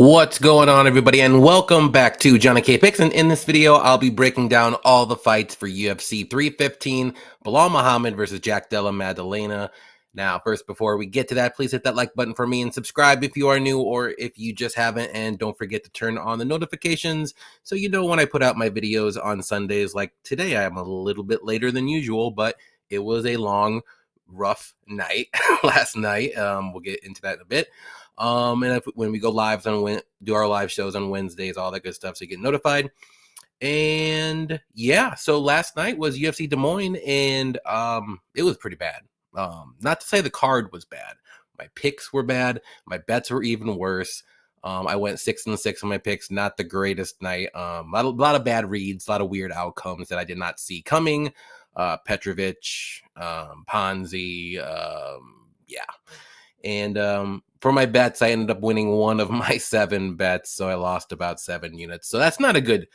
What's going on, everybody, and welcome back to JohnnyKpicks. And in this video, I'll be breaking down all the fights for UFC 315, Belal Muhammad versus DELLA MADDALENA. Now, first, before we get to that, please hit that like button for me and subscribe if you are new or if you just haven't. And don't forget to turn on the notifications so you know when I put out my videos on Sundays. Like today, I am a little bit later than usual, but it was a long, rough night last night. We'll get into that in a bit. And when we go live do our live shows on Wednesdays, all that good stuff, so you get notified. And yeah, so last night was UFC Des Moines, and it was pretty bad. Not to say the card was bad. My picks were bad. My bets were even worse. I went 6-6 on my picks. Not the greatest night. A lot of bad reads, a lot of weird outcomes that I did not see coming. Petrovic, Ponzi, yeah. And for my bets, I ended up winning one of my 7 bets, so I lost about 7 units. So that's not a good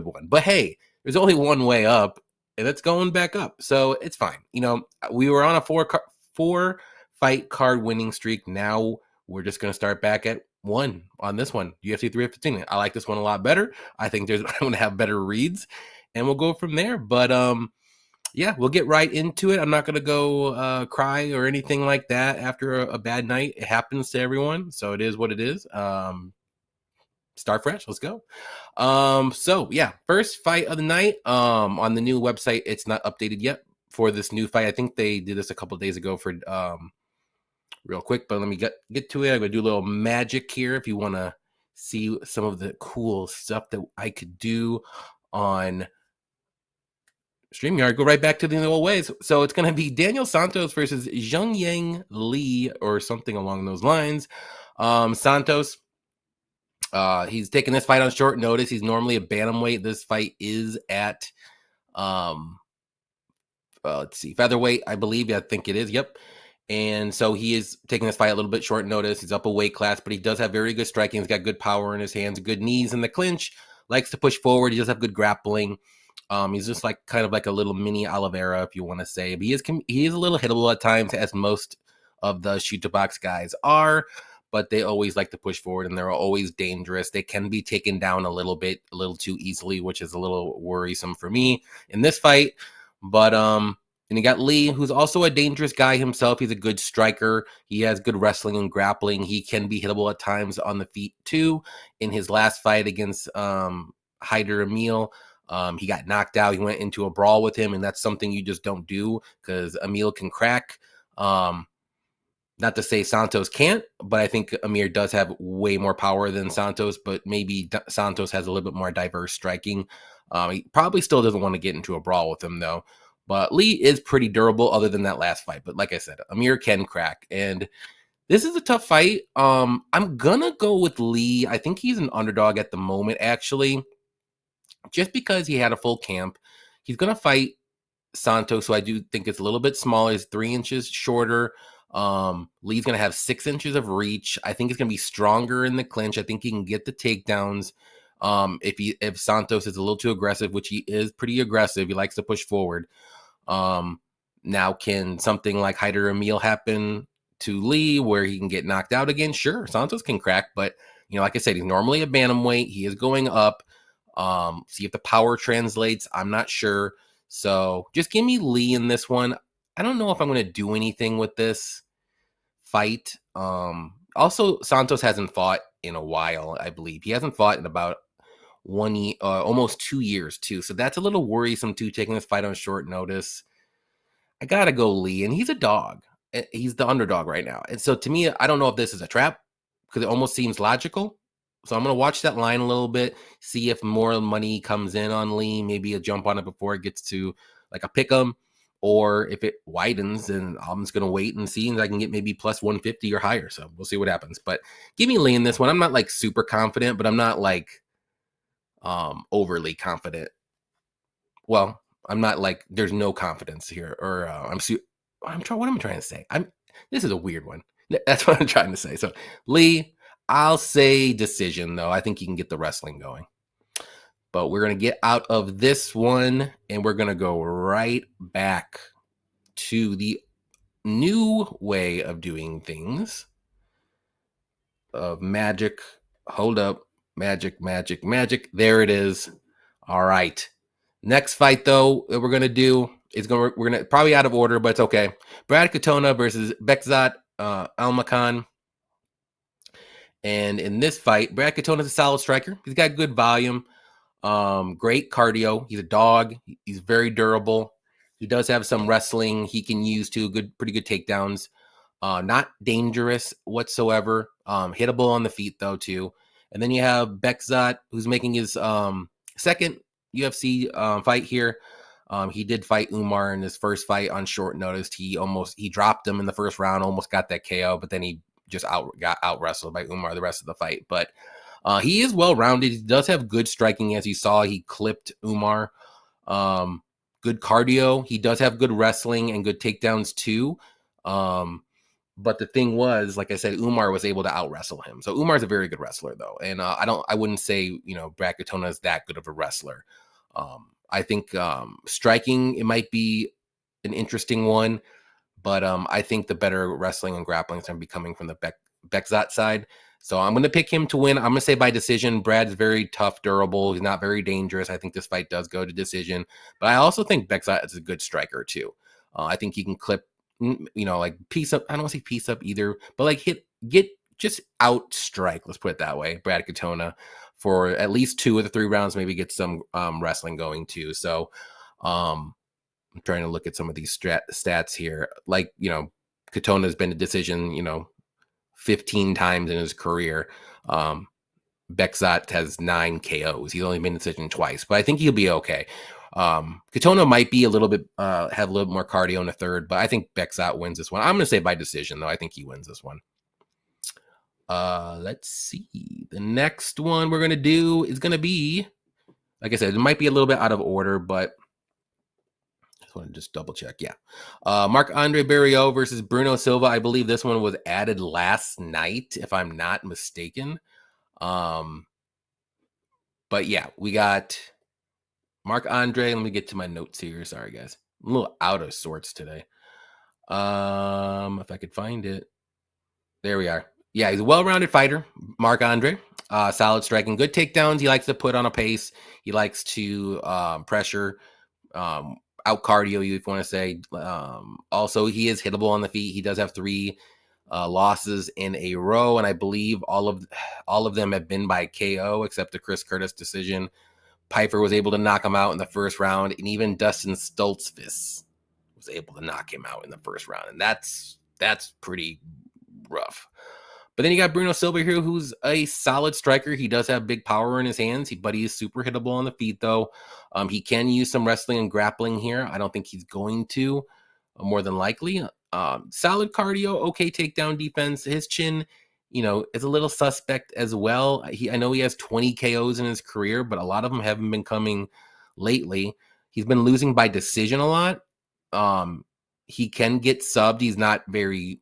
one. But hey, there's only one way up, and it's going back up. So it's fine. You know, we were on a 4 fight card winning streak. Now we're just going to start back at 1 on this one, UFC 315. I like this one a lot better. I think I'm going to have better reads, and we'll go from there. But yeah, we'll get right into it. I'm not going to go cry or anything like that after a bad night. It happens to everyone, so it is what it is. Start fresh. Let's go. So yeah, first fight of the night. On the new website, it's not updated yet for this new fight. I think they did this a couple days ago for real quick, but let me get to it. I'm going to do a little magic here if you want to see some of the cool stuff that I could do on StreamYard. Go right back to the old ways. So it's going to be Daniel Santos versus Zhongyang Li or something along those lines. Santos, he's taking this fight on short notice. He's normally a bantamweight. This fight is at, let's see, featherweight, I believe. I think it is. Yep. And so he is taking this fight a little bit short notice. He's up a weight class, but he does have very good striking. He's got good power in his hands, good knees in the clinch, likes to push forward. He does have good grappling. He's just like kind of like a little mini Oliveira, if you want to say. But he is a little hittable at times, as most of the shoot to box guys are. But they always like to push forward, and they're always dangerous. They can be taken down a little too easily, which is a little worrisome for me in this fight. But and you got Lee, who's also a dangerous guy himself. He's a good striker. He has good wrestling and grappling. He can be hittable at times on the feet too. In his last fight against Hyder Emil, he got knocked out. He went into a brawl with him, and that's something you just don't do because Emil can crack. Not to say Santos can't, but I think Amir does have way more power than Santos, but maybe Santos has a little bit more diverse striking. He probably still doesn't want to get into a brawl with him, though. But Lee is pretty durable other than that last fight. But like I said, Amir can crack. And this is a tough fight. I'm going to go with Lee. I think he's an underdog at the moment, actually. Just because he had a full camp. He's going to fight Santos, who I do think is a little bit smaller. He's 3 inches shorter. Lee's going to have 6 inches of reach. I think he's going to be stronger in the clinch. I think he can get the takedowns. If Santos is a little too aggressive, which he is pretty aggressive, he likes to push forward. Now, can something like Hyder Emil happen to Lee where he can get knocked out again? Sure, Santos can crack, but like I said, he's normally a bantamweight. He is going up. See if the power translates. I'm not sure. So just give me Lee in this one. I don't know if I'm going to do anything with this fight. Also, Santos hasn't fought in a while, I believe. He hasn't fought in about 1 year, almost 2 years, too. So that's a little worrisome, too, taking this fight on short notice. I got to go Lee, and he's a dog. He's the underdog right now. And so to me, I don't know if this is a trap because it almost seems logical. So I'm going to watch that line a little bit, see if more money comes in on Lee, maybe a jump on it before it gets to like a pick 'em, or if it widens, then I'm just going to wait and see if I can get maybe plus 150 or higher. So we'll see what happens. But give me Lee in this one. I'm not like super confident, but I'm not like overly confident. Well, I'm not like there's no confidence here, or what am I trying to say? This is a weird one. That's what I'm trying to say. So Lee, I'll say decision, though. I think he can get the wrestling going. But we're going to get out of this one, and we're going to go right back to the new way of doing things, of magic Hold up. Magic, magic, magic. There it is. All right. Next fight, though, that we're going to do is we're going to probably out of order, but it's okay. Brad Katona versus Bekzat Almakhan. And in this fight, Brad Katona is a solid striker. He's got good volume, great cardio. He's a dog. He's very durable. He does have some wrestling he can use too. Pretty good takedowns. Not dangerous whatsoever. Hittable on the feet though too. And then you have Bekzat, who's making his second UFC fight here. He did fight Umar in his first fight on short notice. He dropped him in the first round, almost got that KO, but then he just got out wrestled by Umar the rest of the fight. But he is well rounded. He does have good striking, as you saw. He clipped Umar. Good cardio. He does have good wrestling and good takedowns too. But the thing was, like I said, Umar was able to out wrestle him. So Umar's a very good wrestler, though, and I wouldn't say Brad Katona is that good of a wrestler. I think striking, it might be an interesting one, but I think the better wrestling and grappling is going to be coming from the Bekzat side. So I'm going to pick him to win. I'm going to say by decision. Brad's very tough, durable. He's not very dangerous. I think this fight does go to decision. But I also think Bekzat is a good striker, too. I think he can clip, like piece up. I don't want to say piece up either, but like just out strike. Let's put it that way. Brad Katona for at least 2 of the 3 rounds, maybe get some wrestling going too. So I'm trying to look at some of these stats here. Like, Katona's been a decision, 15 times in his career. Bekzat has 9 KOs. He's only been a decision twice, but I think he'll be okay. Katona might be a little bit have a little bit more cardio in the third, but I think Bekzat wins this one. I'm gonna say by decision, though. I think he wins this one. Let's see. The next one we're gonna do is gonna be, like I said, it might be a little bit out of order, but I just want to just double check. Yeah. Marc-Andre Barriault versus Bruno Silva. I believe this one was added last night, if I'm not mistaken. But yeah, we got Marc-Andre. Let me get to my notes here. Sorry, guys. I'm a little out of sorts today. If I could find it. There we are. Yeah, he's a well-rounded fighter, Marc-Andre. Solid striking, good takedowns. He likes to put on a pace. He likes to pressure, out cardio, you want to say. Also, he is hittable on the feet. He does have 3 losses in a row, and I believe all of them have been by KO, except the Chris Curtis decision. Piper was able to knock him out in the first round, and even Dustin Stoltzfus was able to knock him out in the first round, and that's pretty rough. But then you got Bruno Silva here, who's a solid striker. He does have big power in his hands, but he is super hittable on the feet, though. He can use some wrestling and grappling here. I don't think he's going to, more than likely. Solid cardio, okay takedown defense. His chin, is a little suspect as well. I know he has 20 KOs in his career, but a lot of them haven't been coming lately. He's been losing by decision a lot. He can get subbed. He's not very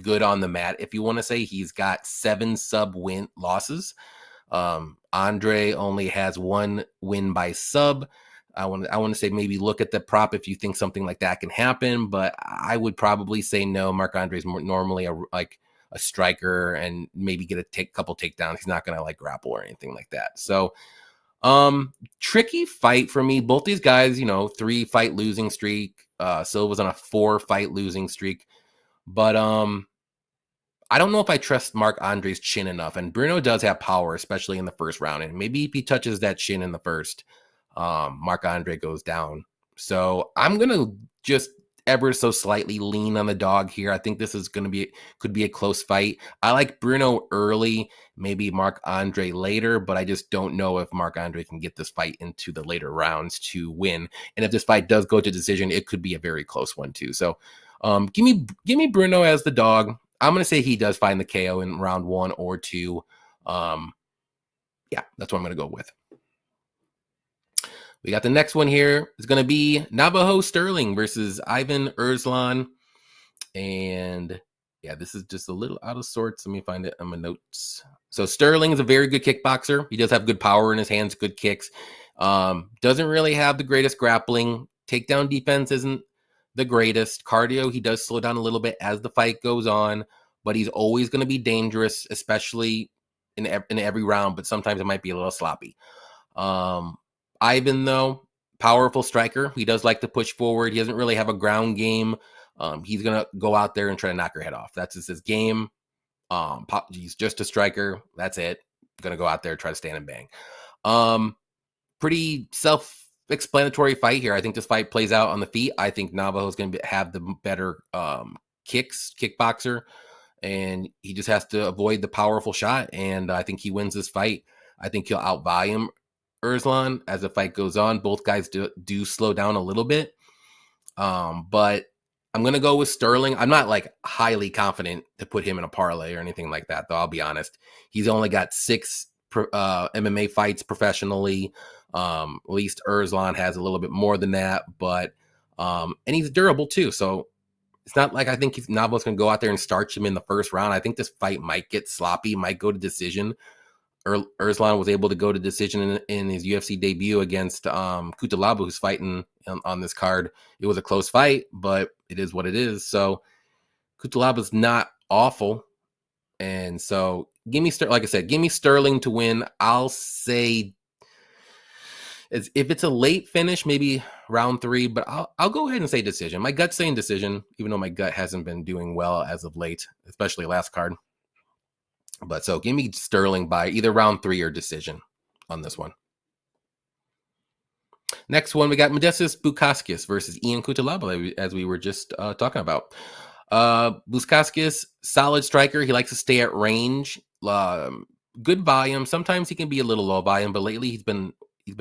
good on the mat. If you want to say, he's got 7 sub win losses. Andre only has 1 win by sub. I want to say maybe look at the prop if you think something like that can happen, but I would probably say no. Marc-Andre is normally a striker and maybe get a couple takedowns. He's not going to like grapple or anything like that. So tricky fight for me. Both these guys, 3 fight losing streak. Silva's on a 4 fight losing streak. But I don't know if I trust Marc-Andre's chin enough. And Bruno does have power, especially in the first round. And maybe if he touches that chin in the first, Marc-Andre goes down. So I'm going to just ever so slightly lean on the dog here. I think this is could be a close fight. I like Bruno early, maybe Marc-Andre later, but I just don't know if Marc-Andre can get this fight into the later rounds to win. And if this fight does go to decision, it could be a very close one too. So give me Bruno as the dog. I'm going to say he does find the KO in round 1 or 2. Yeah, that's what I'm going to go with. We got the next one here. It's going to be Navajo Stirling versus Ivan Erslan. And yeah, this is just a little out of sorts. Let me find it on my notes. So Stirling is a very good kickboxer. He does have good power in his hands, good kicks. Doesn't really have the greatest grappling. Takedown defense isn't the greatest. Cardio, he does slow down a little bit as the fight goes on, but he's always going to be dangerous, especially in every round, but sometimes it might be a little sloppy. Ivan, though, powerful striker. He does like to push forward. He doesn't really have a ground game. He's going to go out there and try to knock your head off. That's just his game. He's just a striker. That's it. Going to go out there, try to stand and bang. Pretty self-explanatory fight here. I think this fight plays out on the feet. I think Navajo's going to have the better kickboxer, and he just has to avoid the powerful shot, and I think he wins this fight. I think he'll out-volume Erslan as the fight goes on. Both guys do slow down a little bit, but I'm going to go with Stirling. I'm not like highly confident to put him in a parlay or anything like that, though. I'll be honest. He's only got 6 MMA fights professionally. At least Erslan has a little bit more than that, but and he's durable too. So it's not like I think Navajo's going to go out there and starch him in the first round. I think this fight might get sloppy, might go to decision. Erslan was able to go to decision in his UFC debut against Cutelaba, who's fighting on this card. It was a close fight, but it is what it is. So Cutelaba's not awful. And so like I said, give me Stirling to win. I'll say if it's a late finish, maybe round 3, but I'll go ahead and say decision. My gut's saying decision, even though my gut hasn't been doing well as of late, especially last card. But so give me Stirling by either round 3 or decision on this one. Next one, we got Modestas Bukauskas versus Ian Cutelaba, as we were just talking about. Bukauskas, solid striker. He likes to stay at range. Good volume. Sometimes he can be a little low volume, but lately he's been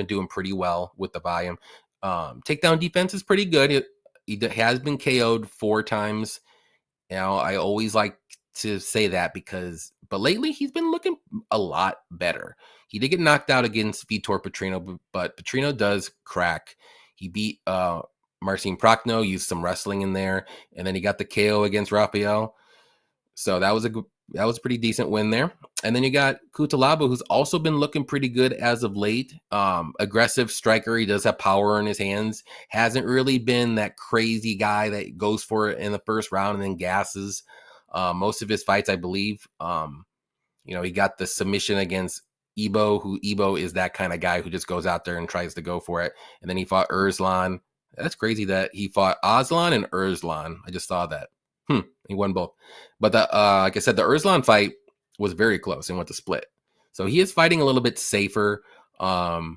doing pretty well with the volume. Takedown defense is pretty good. He has been KO'd 4 times. You know, I always like to say that but lately he's been looking a lot better. He did get knocked out against Vitor Petrino, but Petrino does crack. He beat Marcin Prochnow, used some wrestling in there, and then he got the KO against Rafael. So that was a pretty decent win there. And then you got Cutelaba, who's also been looking pretty good as of late. Aggressive striker. He does have power in his hands. Hasn't really been that crazy guy that goes for it in the first round and then gasses. Most of his fights, I believe, he got the submission against Ebo is that kind of guy who just goes out there and tries to go for it. And then he fought Erslan. That's crazy that he fought Aslan and Erslan. I just saw that. He won both. But like I said, the Erslan fight was very close and went to split. So he is fighting a little bit safer. But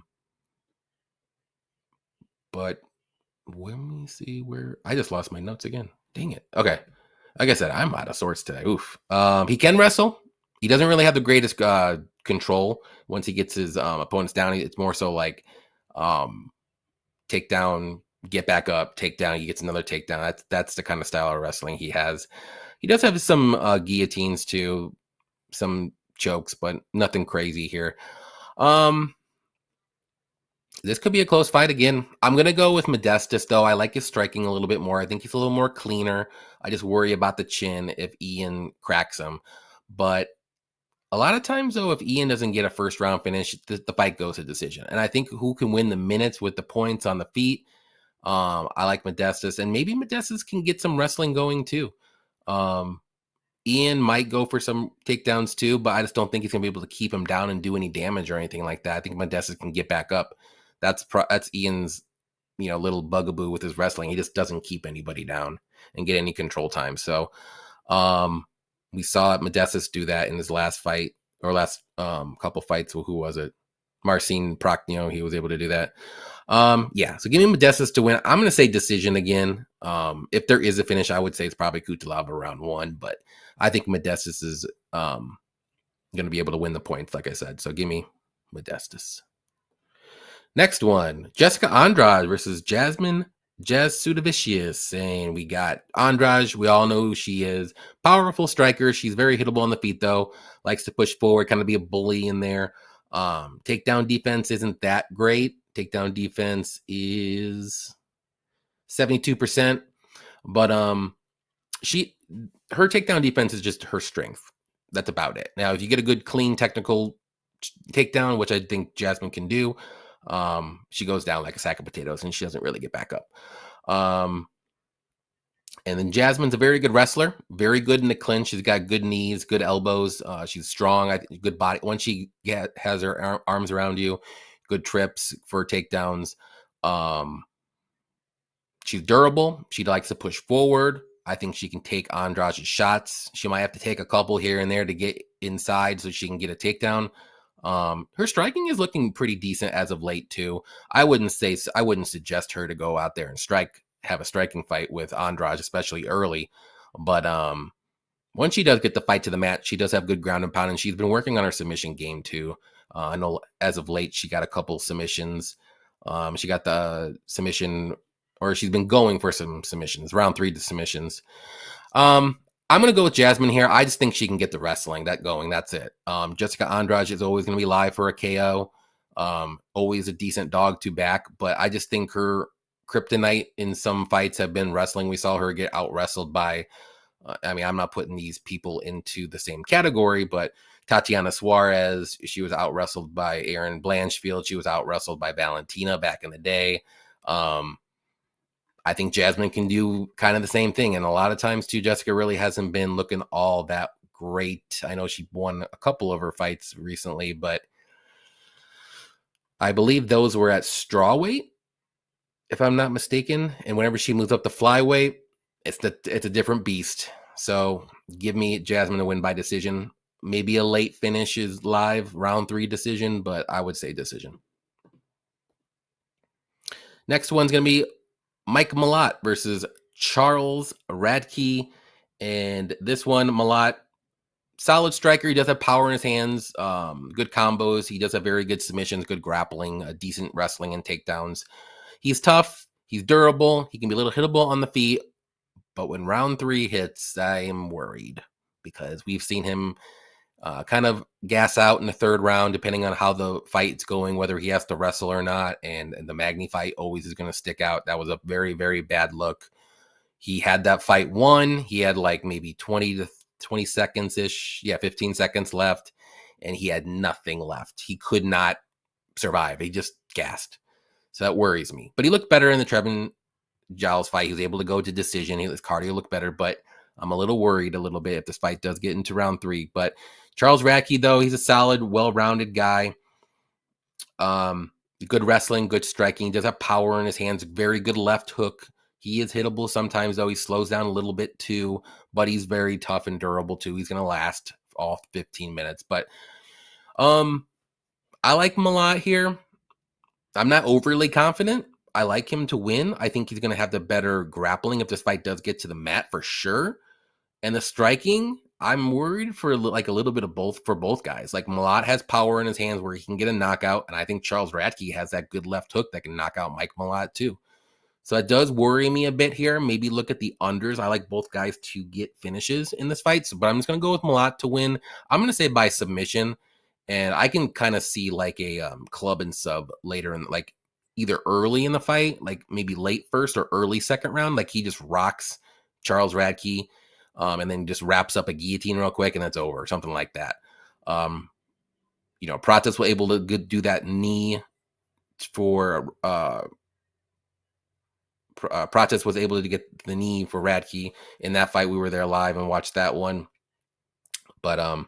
let me see where I just lost my notes again. Dang it. Okay. Like I said, I'm out of sorts today. Oof. He can wrestle. He doesn't really have the greatest control once he gets his opponents down. It's more so like takedown, get back up, takedown. He gets another takedown. That's the kind of style of wrestling he has. He does have some guillotines too, some chokes, but nothing crazy here. This could be a close fight again. I'm going to go with Modestas, though. I like his striking a little bit more. I think he's a little more cleaner. I just worry about the chin if Ian cracks him. But a lot of times, though, if Ian doesn't get a first round finish, the fight goes to decision. And I think who can win the minutes with the points on the feet, I like Modestas. And maybe Modestas can get some wrestling going, too. Ian might go for some takedowns, too, but I just don't think he's going to be able to keep him down and do any damage or anything like that. I think Modestas can get back up. That's Ian's, little bugaboo with his wrestling. He just doesn't keep anybody down and get any control time. So we saw Modestas do that in his last fight or last couple fights. Well, who was it? Marcin Prochnow. He was able to do that. So give me Modestas to win. I'm going to say decision again. If there is a finish, I would say it's probably Cutelaba round 1, but I think Modestas is going to be able to win the points, like I said. So give me Modestas. Next one, Jessica Andrade versus Jasudavicius. And we got Andrade. We all know who she is. Powerful striker. She's very hittable on the feet, though. Likes to push forward, kind of be a bully in there. Takedown defense isn't that great. Takedown defense is 72%. But her takedown defense is just her strength. That's about it. Now, if you get a good, clean, technical takedown, which I think Jasmine can do, she goes down like a sack of potatoes and she doesn't really get back up. And then Jasmine's a very good wrestler, very good in the clinch. She's got good knees, good elbows. She's strong, good body. Once she has her arms around you, good trips for takedowns. Um, she's durable. She likes to push forward. I think she can take Andrade's shots. She might have to take a couple here and there to get inside so she can get a takedown. Her striking is looking pretty decent as of late too. I wouldn't suggest her to go out there and have a striking fight with Andrade, especially early. But once she does get the fight to the mat, she does have good ground and pound, and she's been working on her submission game too. I know as of late she got a couple submissions. She got the submission, or she's been going for some submissions, round 3 to submissions. I'm going to go with Jasmine here. I just think she can get the wrestling going. That's it. Jessica Andrade is always going to be live for a KO. Always a decent dog to back, but I just think her kryptonite in some fights have been wrestling. We saw her get out wrestled by, I'm not putting these people into the same category, but Tatiana Suarez, she was out wrestled by Erin Blanchfield. She was out wrestled by Valentina back in the day. I think Jasmine can do kind of the same thing. And a lot of times too, Jessica really hasn't been looking all that great. I know she won a couple of her fights recently, but I believe those were at strawweight, if I'm not mistaken. And whenever she moves up to flyweight, it's a different beast. So give me Jasmine to win by decision. Maybe a late finish is live, round 3 decision, but I would say decision. Next one's going to be Mike Malott versus Charles Radtke. And this one, Malott, solid striker. He does have power in his hands, good combos. He does have very good submissions, good grappling, decent wrestling and takedowns. He's tough. He's durable. He can be a little hittable on the feet. But when round 3 hits, I am worried because we've seen him kind of gas out in the 3rd round, depending on how the fight's going, whether he has to wrestle or not. And the Magny fight always is going to stick out. That was a very, very bad look. He had that fight won. He had like maybe 20 to 20 seconds ish. Yeah, 15 seconds left. And he had nothing left. He could not survive. He just gassed. So that worries me. But he looked better in the Trevin Giles fight. He was able to go to decision. His cardio looked better, but I'm a little worried a little bit if this fight does get into round 3. But Charles Radtke, though, he's a solid, well-rounded guy. Good wrestling, good striking. He does have power in his hands. Very good left hook. He is hittable sometimes, though. He slows down a little bit, too. But he's very tough and durable, too. He's going to last all 15 minutes. But I like Malott here. I'm not overly confident. I like him to win. I think he's going to have the better grappling if this fight does get to the mat for sure. And the striking, I'm worried for like a little bit of both for both guys. Like Malott has power in his hands where he can get a knockout. And I think Charles Radtke has that good left hook that can knock out Mike Malott too. So it does worry me a bit here. Maybe look at the unders. I like both guys to get finishes in this fight. But I'm just going to go with Malott to win. I'm going to say by submission. And I can kind of see like a club and sub later in like either early in the fight, like maybe late 1st or early 2nd round. Like he just rocks Charles Radtke and then just wraps up a guillotine real quick and it's over, something like that. Prates was able to do that knee for Prates was able to get the knee for Radtke in that fight. We were there live and watched that one. But let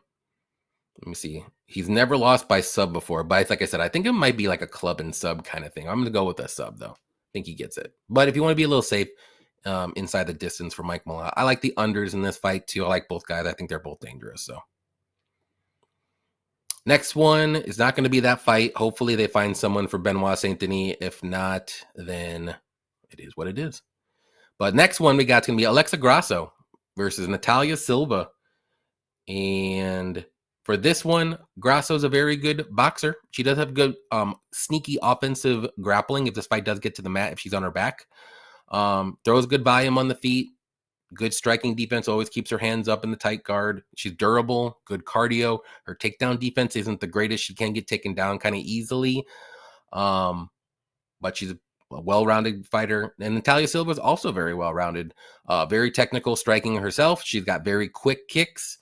me see. He's never lost by sub before, but like I said, I think it might be like a club and sub kind of thing. I'm going to go with a sub, though. I think he gets it. But if you want to be a little safe inside the distance for Mike Malott, I like the unders in this fight, too. I like both guys. I think they're both dangerous. So next one is not going to be that fight. Hopefully they find someone for Benoit Saint Denis. If not, then it is what it is. But next one we got is going to be Alexa Grasso versus Natalia Silva. And for this one, Grasso's a very good boxer. She does have good sneaky offensive grappling if this fight does get to the mat, if she's on her back. Throws good volume on the feet. Good striking defense, always keeps her hands up in the tight guard. She's durable, good cardio. Her takedown defense isn't the greatest. She can get taken down kind of easily. But she's a well-rounded fighter. And Natalia Silva is also very well-rounded. Very technical striking herself. She's got very quick kicks.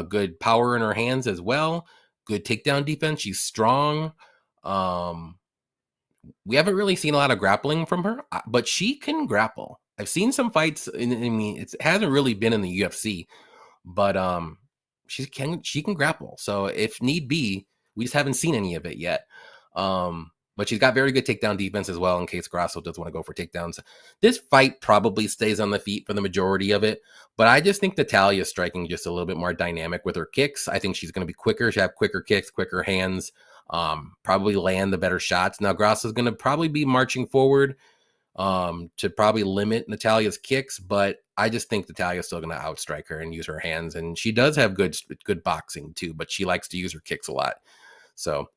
Good power in her hands as well. Good takedown defense. She's strong. We haven't really seen a lot of grappling from her, but she can grapple. I've seen some fights. I mean, it hasn't really been in the UFC, but she can grapple. So if need be, we just haven't seen any of it yet. But she's got very good takedown defense as well in case Grasso does want to go for takedowns. This fight probably stays on the feet for the majority of it, but I just think Natalya's striking just a little bit more dynamic with her kicks. I think she's going to be quicker. She'll have quicker kicks, quicker hands, probably land the better shots. Now Grasso's going to probably be marching forward to probably limit Natalya's kicks, but I just think Natalya's still going to outstrike her and use her hands. And she does have good boxing too, but she likes to use her kicks a lot. So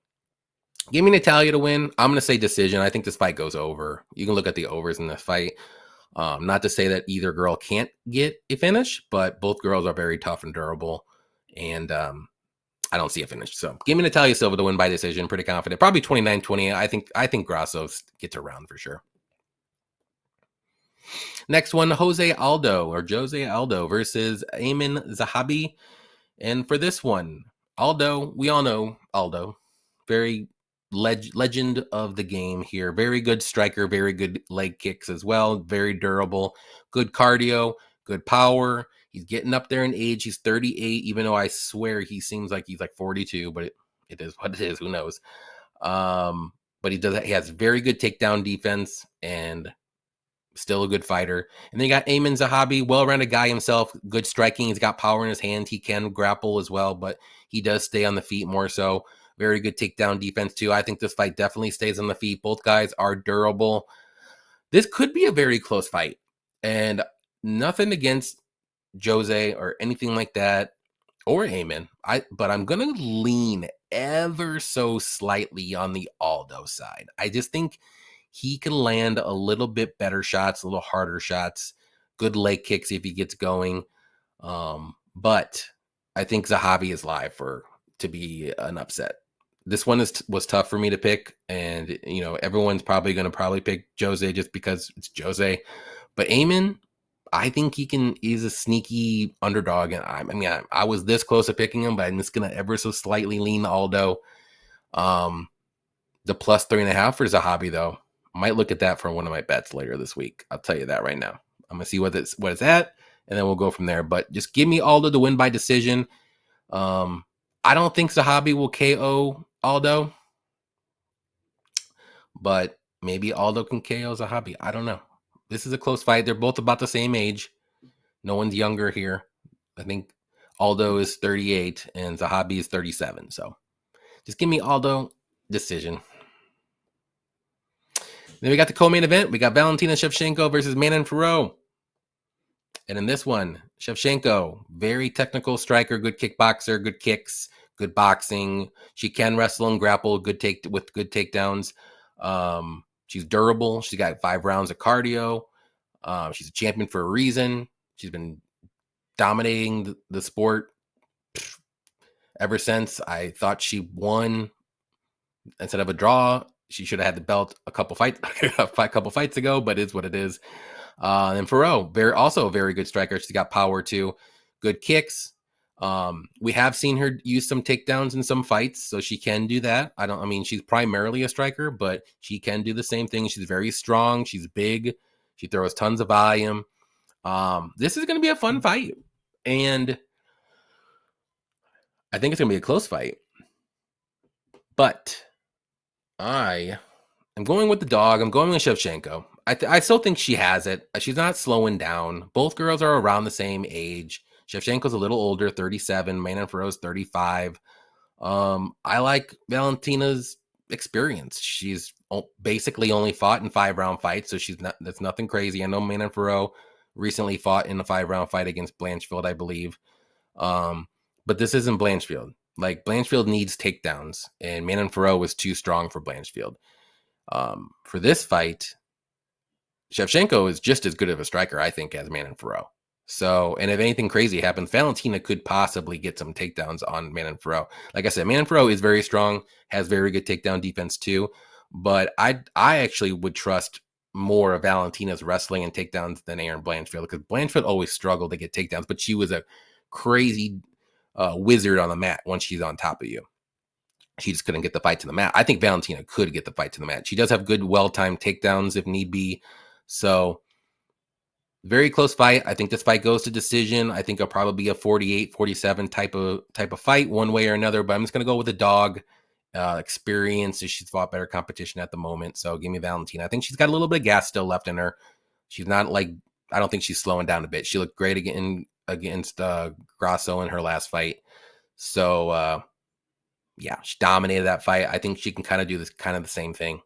give me Natalya to win. I'm going to say decision. I think this fight goes over. You can look at the overs in this fight. Not to say that either girl can't get a finish, but both girls are very tough and durable. And I don't see a finish. So give me Natalya Silva to win by decision. Pretty confident. Probably 29-20. I think Grasso gets around for sure. Next one, Jose Aldo versus Ayman Zahabi. And for this one, Aldo, we all know Aldo, very legend of the game here. Very good striker, very good leg kicks as well. Very durable, good cardio, good power. He's getting up there in age. He's 38, even though I swear he seems like he's like 42, but it is what it is. Who knows? But he has very good takedown defense and still a good fighter. And then you got Ayman Zahabi, well-rounded guy himself, good striking. He's got power in his hand. He can grapple as well, but he does stay on the feet more so. Very good takedown defense too. I think this fight definitely stays on the feet. Both guys are durable. This could be a very close fight. And nothing against Jose or anything like that or Ayman. But I'm going to lean ever so slightly on the Aldo side. I just think he can land a little bit better shots, a little harder shots, good leg kicks if he gets going. But I think Zahabi is live to be an upset. This one was tough for me to pick, and everyone's probably going to pick Jose just because it's Jose. But Ayman, I think he's a sneaky underdog, and I was this close to picking him, but I'm just going to ever so slightly lean Aldo. The plus 3.5 for Zahabi though. Might look at that for one of my bets later this week. I'll tell you that right now. I'm going to see what it's at, and then we'll go from there. But just give me Aldo to win by decision. I don't think Zahabi will KO Aldo, but maybe Aldo can KO Zahabi. I don't know. This is a close fight. They're both about the same age. No one's younger here. I think Aldo is 38 and Zahabi is 37. So just give me Aldo decision. Then we got the co-main event. We got Valentina Shevchenko versus Manon Fiorot. And in this one, Shevchenko, very technical striker, good kickboxer, good kicks, good boxing. She can wrestle and grapple, with good takedowns. She's durable. She's got 5 rounds of cardio. She's a champion for a reason. She's been dominating the sport ever since. I thought she won instead of a draw. She should have had the belt a couple fights ago, but it's what it is. And Fiorot, also a very good striker. She's got power too, good kicks. We have seen her use some takedowns in some fights, so she can do that. She's primarily a striker, but she can do the same thing. She's very strong. She's big. She throws tons of volume. This is going to be a fun fight, and I think it's going to be a close fight. But I am going with the dog. I'm going with Shevchenko. I still think she has it. She's not slowing down. Both girls are around the same age. Shevchenko's a little older, 37. Manon Fiorot's 35. I like Valentina's experience. She's basically only fought in 5-round fights, so that's nothing crazy. I know Manon Fiorot recently fought in a 5-round fight against Blanchfield, I believe. But this isn't Blanchfield. Like, Blanchfield needs takedowns, and Manon Fiorot was too strong for Blanchfield. For this fight, Shevchenko is just as good of a striker, I think, as Manon Fiorot. So, and if anything crazy happens, Valentina could possibly get some takedowns on Manon Fiorot. Like I said, Manon Fiorot is very strong, has very good takedown defense too. But I actually would trust more of Valentina's wrestling and takedowns than Erin Blanchfield, because Blanchfield always struggled to get takedowns, but she was a crazy wizard on the mat once she's on top of you. She just couldn't get the fight to the mat. I think Valentina could get the fight to the mat. She does have good, well-timed takedowns if need be. So Very close fight. I think this fight goes to decision. I think it'll probably be a 48-47 type of fight, one way or another. But I'm just gonna go with the dog. Experience. She's fought better competition at the moment. So give me Valentina. I think she's got a little bit of gas still left in her. She's not like, I don't think she's slowing down a bit. She looked great against Grasso in her last fight. So yeah, she dominated that fight. I think she can kind of do the same thing.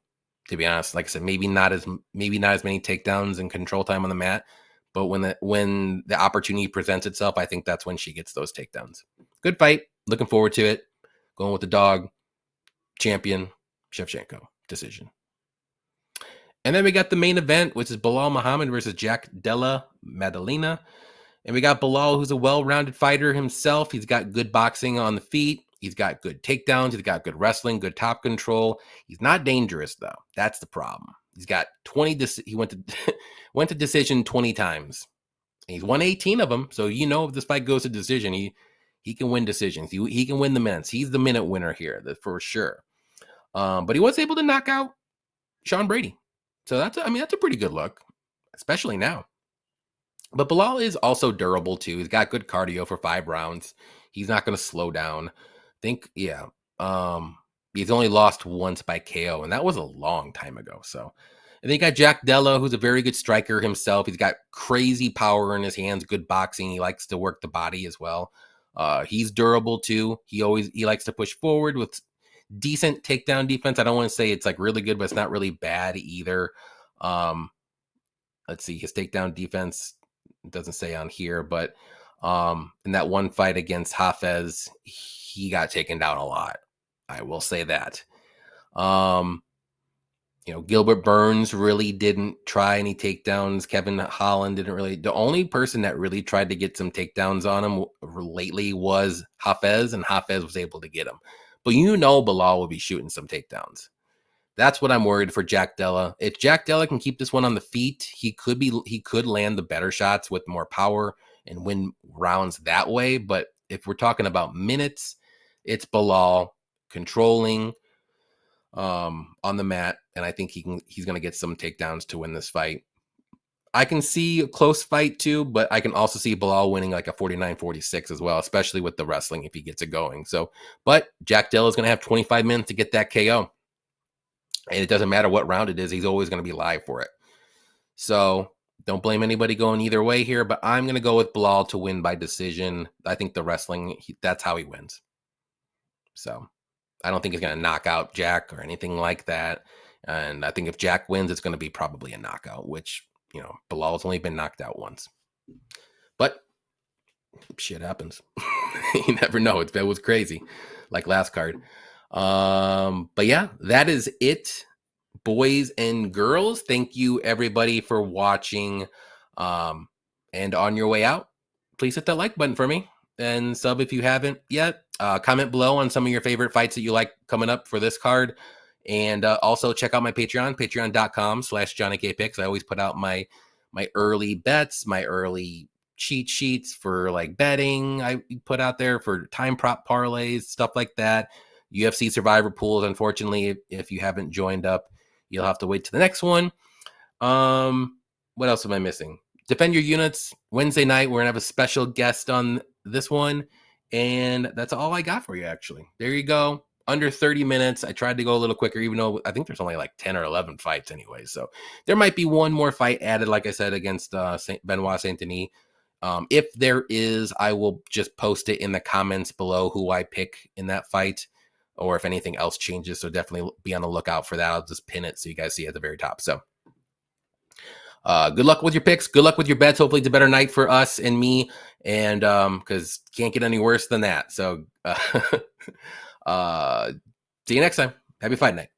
To be honest, like I said, maybe not as many takedowns and control time on the mat, but when the opportunity presents itself, I think that's when she gets those takedowns. Good fight. Looking forward to it. Going with the dog. Champion Shevchenko decision. And then we got the main event, which is Belal Muhammad versus Jack Della Maddalena. And we got Belal, who's a well-rounded fighter himself. He's got good boxing on the feet. He's got good takedowns. He's got good wrestling, good top control. He's not dangerous, though. That's the problem. He's got 20. He went to decision 20 times. And he's won 18 of them. So you know if this fight goes to decision, he can win decisions. He can win the minutes. He's the minute winner here, for sure. But he was able to knock out Sean Brady. So that's a pretty good look, especially now. But Belal is also durable too. He's got good cardio for 5 rounds. He's not going to slow down. He's only lost once by KO, and that was a long time ago. So, and then you got Jack Della, who's a very good striker himself. He's got crazy power in his hands, good boxing. He likes to work the body as well. He's durable too. He likes to push forward with decent takedown defense. I don't want to say it's like really good, but it's not really bad either. Let's see, his takedown defense doesn't say on here, but in that one fight against Hafez, he got taken down a lot. I will say that. Gilbert Burns really didn't try any takedowns. Kevin Holland didn't really. The only person that really tried to get some takedowns on him lately was Hafez, and Hafez was able to get him. But Belal will be shooting some takedowns. That's what I'm worried for Jack Della. If Jack Della can keep this one on the feet, he could land the better shots with more power and win rounds that way. But if we're talking about minutes, it's Belal controlling on the mat, and I think he's going to get some takedowns to win this fight. I can see a close fight too, but I can also see Belal winning like a 49-46 as well, especially with the wrestling if he gets it going. So, but Jack Della is going to have 25 minutes to get that KO. And it doesn't matter what round it is, he's always going to be live for it. So don't blame anybody going either way here, but I'm going to go with Belal to win by decision. I think the wrestling, that's how he wins. So I don't think he's going to knock out Jack or anything like that. And I think if Jack wins, it's going to be probably a knockout, which, Belal's only been knocked out once. But shit happens. You never know. It was crazy, like last card. But yeah, that is it, boys and girls. Thank you everybody for watching. And on your way out, please hit that like button for me and sub if you haven't yet. Comment below on some of your favorite fights that you like coming up for this card. And also check out my Patreon, patreon.com/JohnnyKpicks. I always put out my early bets, my early cheat sheets for like betting. I put out there for time prop parlays, stuff like that. UFC survivor pools. Unfortunately, if you haven't joined up, you'll have to wait to the next one. What else am I missing? Defend your units. Wednesday night, we're gonna have a special guest on this one, and that's all I got for you. Actually, there you go. Under 30 minutes. I tried to go a little quicker, even though I think there's only like 10 or 11 fights anyway. So there might be one more fight added, like I said, against Benoit Saint-Denis. If there is, I will just post it in the comments below who I pick in that fight, or if anything else changes. So definitely be on the lookout for that. I'll just pin it so you guys see at the very top. So good luck with your picks. Good luck with your bets. Hopefully it's a better night for us and me, and because can't get any worse than that. So see you next time. Happy fight night.